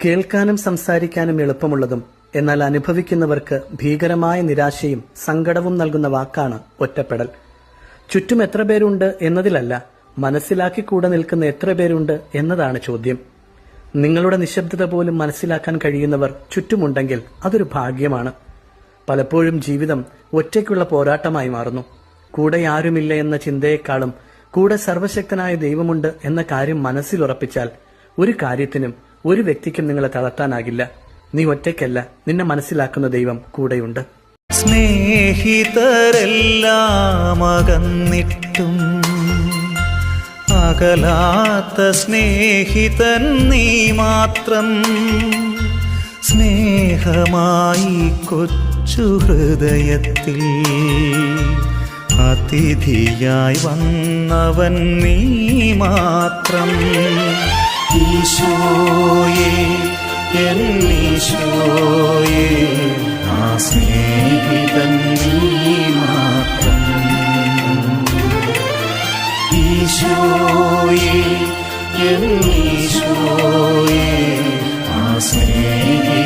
കേൾക്കാനും സംസാരിക്കാനും എളുപ്പമുള്ളതും എന്നാൽ അനുഭവിക്കുന്നവർക്ക് ഭീകരമായ നിരാശയും സങ്കടവും നൽകുന്ന വാക്കാണ് ഒറ്റപ്പെടൽ. ചുറ്റും എത്ര പേരുണ്ട് എന്നതിലല്ല, മനസ്സിലാക്കി കൂടെ നിൽക്കുന്ന എത്ര പേരുണ്ട് എന്നതാണ് ചോദ്യം. നിങ്ങളുടെ നിശബ്ദത പോലും മനസ്സിലാക്കാൻ കഴിയുന്നവർ ചുറ്റുമുണ്ടെങ്കിൽ അതൊരു ഭാഗ്യമാണ്. പലപ്പോഴും ജീവിതം ഒറ്റയ്ക്കുള്ള പോരാട്ടമായി മാറുന്നു. കൂടെ ആരുമില്ല എന്ന ചിന്തയെക്കാളും കൂടെ സർവശക്തനായ ദൈവമുണ്ട് എന്ന കാര്യം മനസ്സിലുറപ്പിച്ചാൽ ഒരു കാര്യത്തിനും ഒരു വ്യക്തിക്കും നിങ്ങളെ തളർത്താനാകില്ല. നീ ഒറ്റയ്ക്കല്ല, നിന്നെ മനസ്സിലാക്കുന്ന ദൈവം കൂടെയുണ്ട്. സ്നേഹിതരെല്ലാം അകന്നിട്ടും അകലാത്ത സ്നേഹിതൻ നീ മാത്രം. സ്നേഹമായി കൊച്ചു ഹൃദയത്തിൽ അതിഥിയായി വന്നവൻ നീ മാത്രം. ഈശോയേ, എന്നീശോയേ, ആ സ്നേഹിതൻ നീ മാത്രം. ഈശോയേ, എന്നീശോയേ, ആ സ്നേഹിതൻ